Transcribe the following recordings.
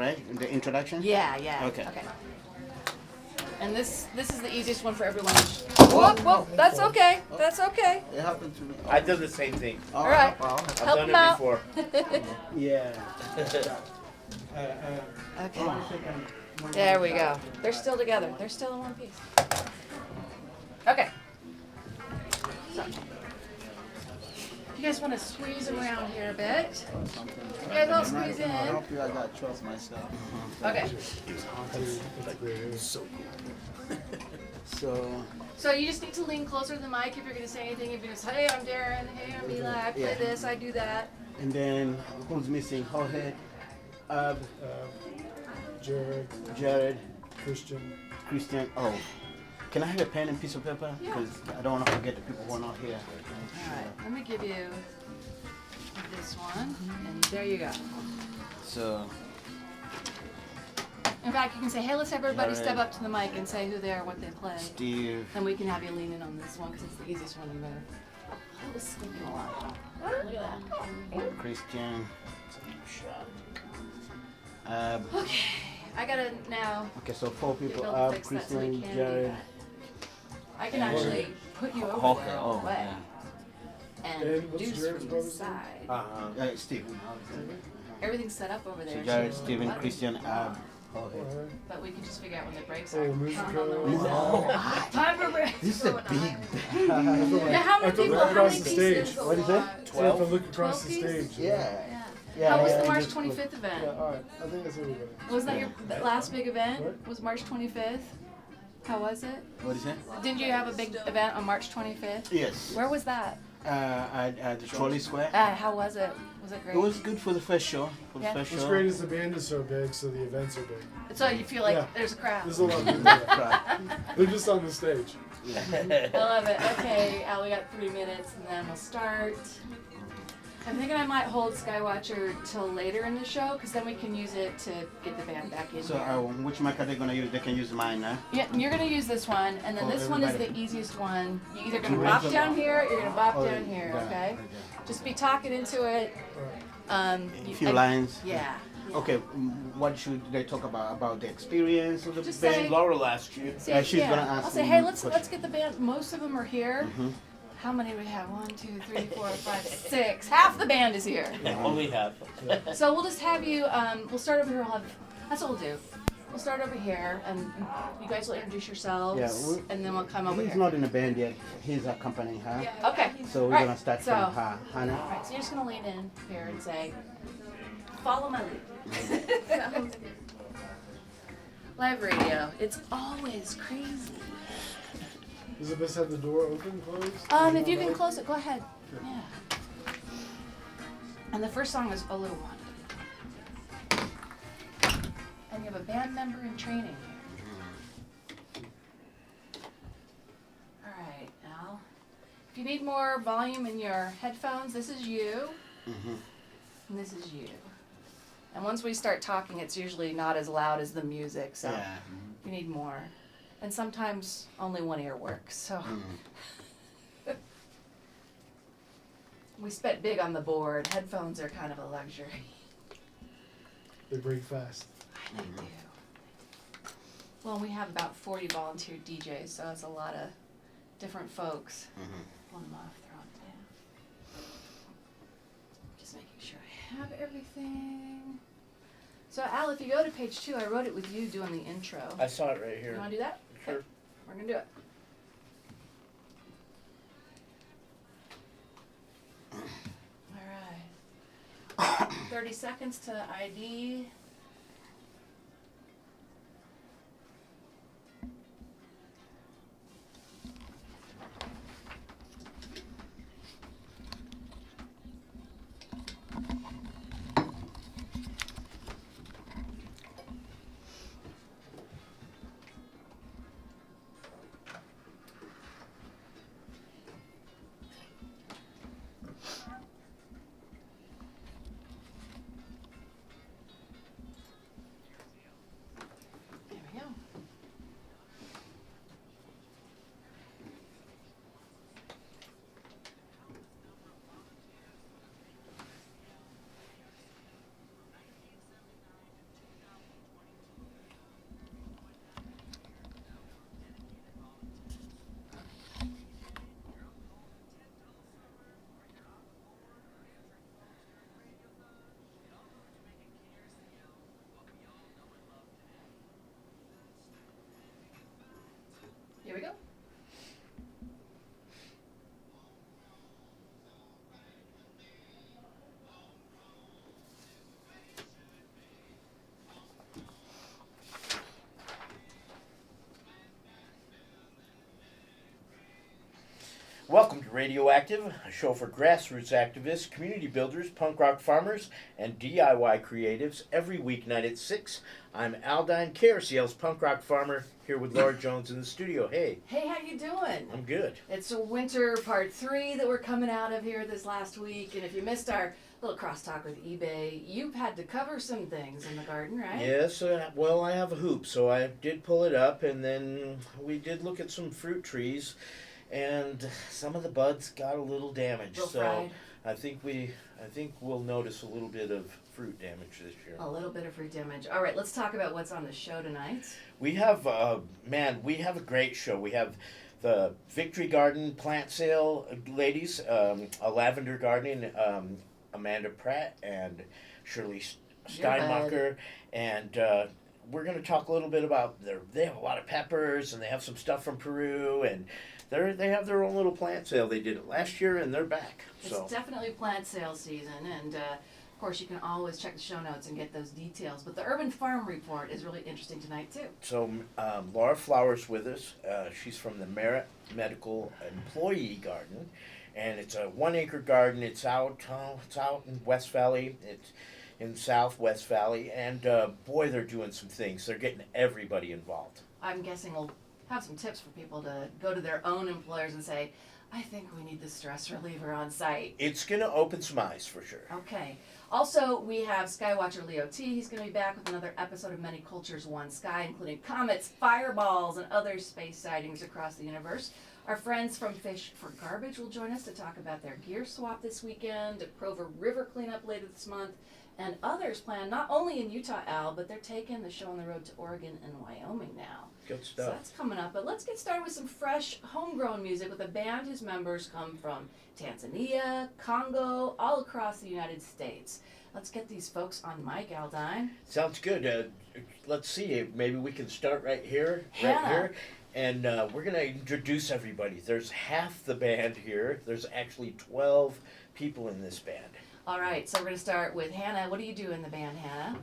Right? In the introduction? Yeah, yeah. Okay. And this is the easiest one for everyone. Whoa, that's okay. That's okay. It happened to me. I've done the same thing. All right. I've Help done him it out. before. Yeah. Okay. There we go. They're still together. They're still in one piece. Okay. So, you guys want to squeeze around here a bit? You guys all squeeze in. I hope you I got trust myself. Okay. So you just need to lean closer to the mic if you're going to say anything. If you're going to say, hey, I'm Darren. Hey, I'm Eli. I play this. I do that. And then who's missing? Jorge, Jared, Christian. Oh, can I have a pen and piece of paper? Because I don't want to forget the people who are not here. All right. Let me give you this one. And there you go. So. In fact, you can say, hey, let's have everybody step up to the mic and say who they are, what they play. Steve. Then we can have you lean in on this one because it's the easiest one you better. I was sleeping a lot. Look at that. Christian. Okay, I gotta now. Okay, so 4 be people. able to fix that so we Christian, can do Jared. that. I can actually put you over Jorge. there Oh, way yeah. and deuce from the side. Steve. Everything's set up over there. So Jared, so Steven, button. Christian, Jorge. But we can just figure out when the breaks are. Time for breaks. This is a big. Yeah, how many people? How many pieces? What is that? 12. If I look across the 12 pieces? stage. Yeah. How was the yeah, March just- 25th event? Yeah, all right. I think that's everybody. Was that your last big event? What? Was March 25th? How was it? What is that? Didn't you have a big event on March 25th? Yes. Where was that? At the Trolley Square. How was it? Was it great? It was good for the first show. Yeah. What's great is the band is so big, so the events are big. So you feel like Yeah. there's a crowd. There's a lot of people there. They're just on the stage. I love it. Okay, Al, we got 3 minutes and then we'll start. I'm thinking I might hold Skywatcher till later in the show because then we can use it to get the band back in So here. which mic are they gonna use? They can use mine, huh? Yeah, and you're gonna use this one, and then Oh, this one is everybody. the easiest one. You're either gonna To bop raise down them here, or you're gonna bop Oh, down here, yeah, okay? okay. Just be talking into it. A few lines. Yeah. Okay, what should they talk about? About the experience of the Just band? say- Laura last year. See, Yeah, she's gonna ask I'll say, me hey, let's questions. get the band. Most of them are here. Mhm. How many do we have? 1, 2, 3, 4, 5, 6. Half the band is here. Only half. So we'll just have you. We'll start over here. We'll have. That's what we'll do. We'll start over here, and you guys will introduce yourselves, Yeah, and then we'll come over He's here. not in the band yet. He's accompanying her. Okay. So we're Right, gonna start so- from her. Hannah. All right. So you're just gonna lean in here and say, "Follow my lead." Live radio. It's always crazy. Does it best have the door open, closed? If you can close it, go ahead. Yeah. And the first song is A Little One. And you have a band member in training here. All right, Al. If you need more volume in your headphones, this is you. And this is you. And once we start talking, it's usually not as loud as the music, so Yeah. you need more. And sometimes only one ear works, so. We spent big on the board. Headphones are kind of a luxury. They break fast. They do. Well, we have about 40 volunteer DJs, so it's a lot of different folks. Pull them off, throw them down. Just making sure I have everything. So Al, if you go to page 2, I wrote it with you doing the intro. I saw it right You here. want to do that? Sure. Okay. We're going to do it. All right. 30 seconds to ID. Welcome to Radioactive, a show for grassroots activists, community builders, punk rock farmers, and DIY creatives every weeknight at 6. I'm Aldine, KRCL's punk rock farmer, here with Laura Jones in the studio. Hey. Hey, how you doing? I'm good. It's a winter part 3 that we're coming out of here this last week, and if you missed our little crosstalk with eBay, you've had to cover some things in the garden, right? Yes, well, I have a hoop, so I did pull it up, and then we did look at some fruit trees, and some of the buds got a little damaged. Little So fried. I think we'll notice a little bit of fruit damage this year. A little bit of fruit damage. All right, let's talk about what's on the show tonight. We have we have a great show. We have the Victory Garden plant sale ladies, a lavender gardening, Amanda Pratt and Shirley Steinmacher, and we're going to talk a little bit about they have a lot of peppers, and they have some stuff from Peru, and they have their own little plant sale. They did it last year, and they're back. So It's definitely plant sale season, and of course you can always check the show notes and get those details. But the Urban Farm Report is really interesting tonight too. So Laura Flowers with us. She's from the Merit Medical Employee Garden, and it's a 1 acre garden. It's out in West Valley. It's in Southwest Valley, and boy, they're doing some things. They're getting everybody involved. I'm guessing we'll have some tips for people to go to their own employers and say, I think we need the stress reliever on site. It's gonna open some eyes for sure. Okay. Also, we have Skywatcher Leo T. He's going to be back with another episode of Many Cultures, One Sky, including comets, fireballs, and other space sightings across the universe. Our friends from Fish for Garbage will join us to talk about their gear swap this weekend, a Prover River cleanup later this month, and others planned not only in Utah, Al, but they're taking the show on the road to Oregon and Wyoming now. Good So stuff. that's coming up. But let's get started with some fresh, homegrown music with a band whose members come from Tanzania, Congo, all across the United States. Let's get these folks on mic, Aldine. Sounds good. Let's see. Maybe we can start right here. Hannah. And we're gonna introduce everybody. There's half the band here. There's actually 12 people in this band. All right, so we're going to start with Hannah. What do you do in the band, Hannah?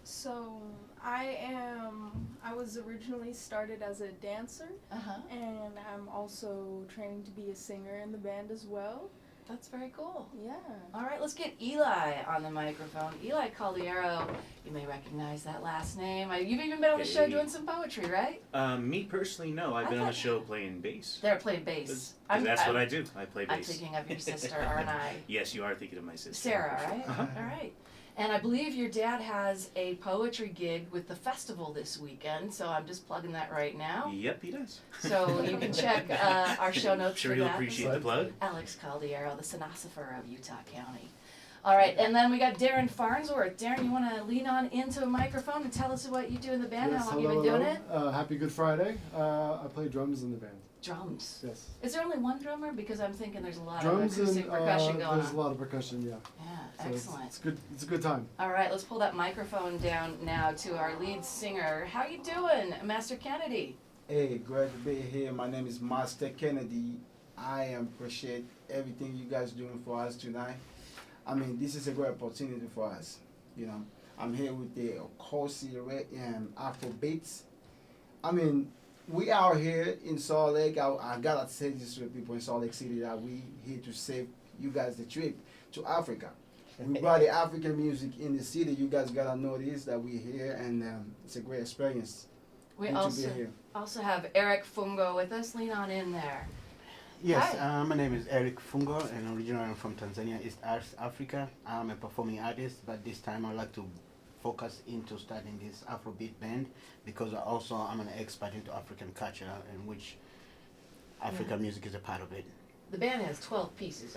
So I was originally started as a dancer, Uh-huh. and I'm also training to be a singer in the band as well. That's very cool. Yeah. All right, let's get Eli on the microphone. Eli Caldiero, you may recognize that last name. You've even been on the show Hey. doing some poetry, right? Me personally, no. I've I been on the thought- show playing bass. They're playing bass. 'Cause that's what I do. I play I'm bass. thinking of your sister, aren't I? Yes, you are thinking of my sister. Sarah, right? Uh-huh. All right. And I believe your dad has a poetry gig with the festival this weekend, so I'm just plugging that right now. Yep, he does. So you can check our show notes Sure for you'll that. appreciate the plug. Alex Caldiero, the stenographer of Utah County. All right, and then we got Darren Farnsworth. Darren, you want to lean on into a microphone and tell us what you do in the band, Yes, how long you've been doing it? Happy Good Friday. I play drums in the band. Drums. Yes. Is there only one drummer? Because I'm thinking there's a lot Drums of acoustic and percussion going there's on. a lot of percussion, yeah. Yeah, So excellent. It's good. It's a good time. All right, let's pull that microphone down now to our lead singer. How you doing, Master Kennedy? Hey, glad to be here. My name is Master Kennedy. I appreciate everything you guys doing for us tonight. I mean, this is a great opportunity for us. You know, I'm here with the Corsi and Afro Beats. I mean, we are here in Salt Lake. I gotta say this to the people in Salt Lake City that we here to save you guys the trip to Africa. We brought the African music in the city. You guys gotta know this that we're here, and it's a great experience. We Good to also be here. have Eric Fungo with us. Lean on in there. Yes, Hi. my name is Eric Fungo, and originally I'm from Tanzania, East Africa. I'm a performing artist, but this time I'd like to focus into starting this Afrobeat band because I'm an expert into African culture, in which African music is a part of it. The band has 12 pieces.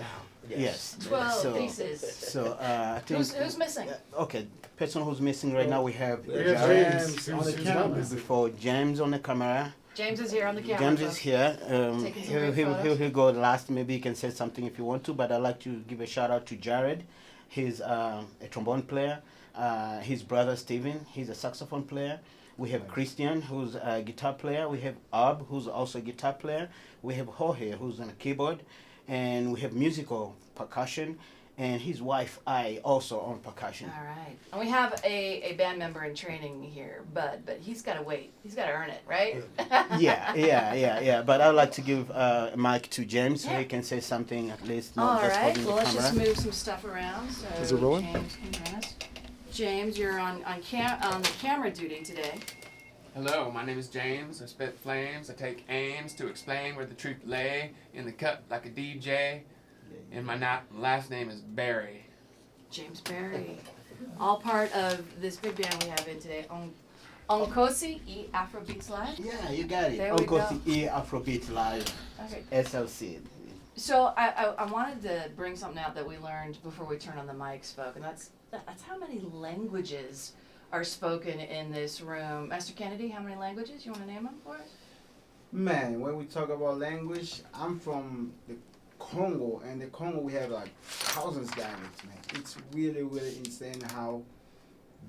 Yes. 12 So- pieces. So I think. Who's missing? Okay, person who's missing right now we have We have Jared. James on the who's camera. Before James on the camera. James is here on the camera. James is folks. here. Taking some great photos. He'll go last. Maybe you can say something if you want to, but I'd like to give a shout out to Jared. He's a trombone player. His brother Steven, he's a saxophone player. We have Christian, who's a guitar player. We have Ab, who's also a guitar player. We have Jorge, who's on a keyboard. And we have musical percussion. and his wife I also on percussion. All right. And we have a band member in training here, Bud, but he's got to wait. He's got to earn it, right? Yeah. But I'd like to give mic to James so Yeah. he can say something at least. All Just right. holding Well, the let's just camera. move some stuff around. So Is it rolling? James can join us. James, you're on the camera duty today. Hello, my name is James. I spit flames. I take aims to explain where the truth lay in the cut like a DJ. And my last name is Barry. James Berry. All part of this big band we have in today. Onkosi E Afrobeats Live. Yeah, you got it. There we Uncle go. CE Afrobeat Live Okay. SLC. So I wanted to bring something out that we learned before we turn on the mics, folk, and that's how many languages are spoken in this room. Master Kennedy, how many languages? You want to name them for us? Man, when we talk about language, I'm from the Congo, and the Congo we have like thousands of dialects, man. It's really, really insane how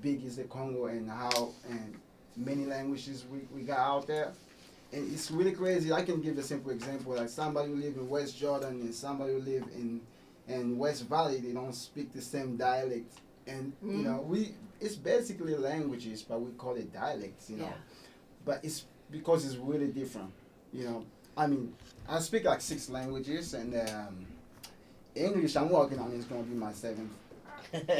big is the Congo and how and many languages we got out there. And it's really crazy. I can give a simple example, like somebody who live in West Jordan and somebody who live in West Valley, they don't speak the same dialect. And you know, it's basically languages, but we call it dialects, you know. Yeah. But it's because it's really different, you know. I mean, I speak like 6 languages, and English I'm working on is gonna be my 7th.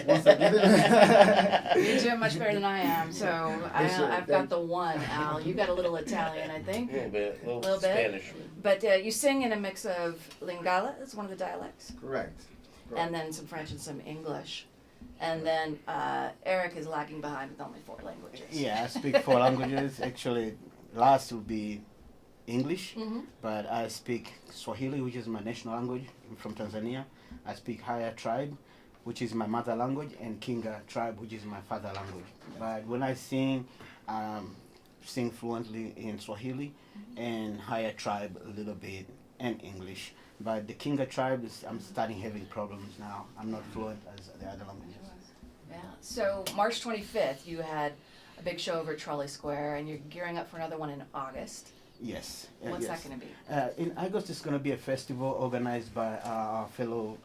Once I get it. You're doing much better than I am, so Yes, sir. I've got the one, Al. You got a little Italian, I think. A little Little bit. Spanish. But you sing in a mix of Lingala, that's one of the dialects, Correct. and then some French and some English. And then Eric is lagging behind with only 4 languages. Yeah, I speak 4 languages. Actually, last will be English, Mm-hmm. but I speak Swahili, which is my national language. I'm from Tanzania. I speak Haya tribe, which is my mother language, and Kinga tribe, which is my father language. But when I sing fluently in Swahili and Haya tribe a little bit and English. But the Kinga tribe I'm starting having problems now. I'm not fluent as the other languages. Yeah. So March 25th, you had a big show over at Trolley Square, and you're gearing up for another one in August. Yes. What's yes. that going to be? In August, it's going to be a festival organized by our fellow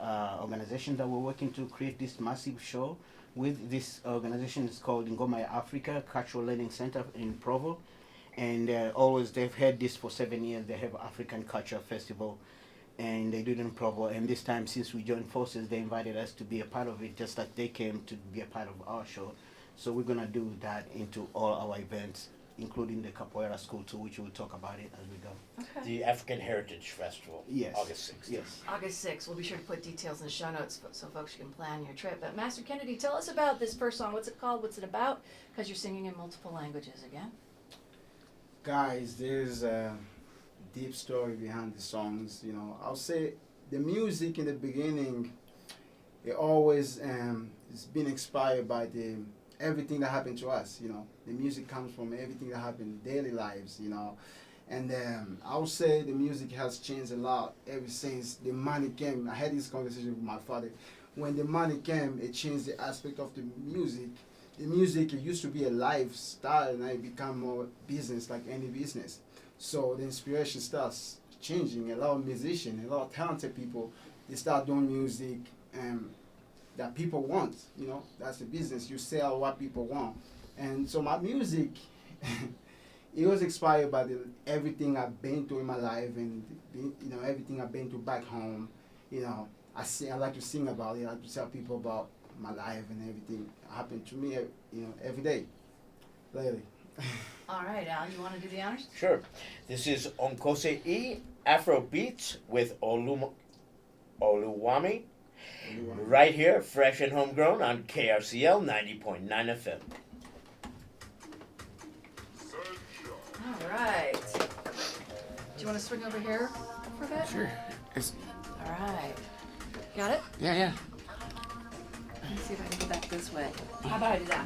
organization that we're working to create this massive show with. This organization is called Ngoma ya Africa Cultural Learning Center in Provo. And they've had this for 7 years. They have African Culture Festival, and they do it in Provo. And this time, since we joined forces, they invited us to be a part of it, just like they came to be a part of our show. So we're going to do that into all our events, including the Capoeira School too, which we'll talk about it as we go. Okay. The African Heritage Festival. Yes. August 6th. Yes. August 6th. We'll be sure to put details in the show notes so folks can plan your trip. But Master Kennedy, tell us about this first song. What's it called? What's it about? Because you're singing in multiple languages again. Guys, there's a deep story behind the songs. You know, I'll say the music in the beginning, it always it's been inspired by everything that happened to us. You know, the music comes from everything that happened in daily lives. You know, and I would say the music has changed a lot ever since the money came. I had this conversation with my father. When the money came, it changed the aspect of the music. The music, it used to be a lifestyle, and it become more business, like any business. So the inspiration starts changing. A lot of musicians, a lot of talented people, they start doing music that people want. You know, that's the business. You sell what people want. And so my music, it was inspired by everything I've been through in my life, and everything I've been through back home. You know, I like to sing about it. I like to tell people about my life and everything happened to me, every day, lately. All right, Al, you want to do the honors? Sure. This is Onkose E Afro Beats with Oluwami. Right here, fresh and homegrown on KRCL 90.9 FM. All right. Do you want to swing over here for a bit? Sure. All right. Got it? Yeah. Let me see if I can go back this way. How about I do that?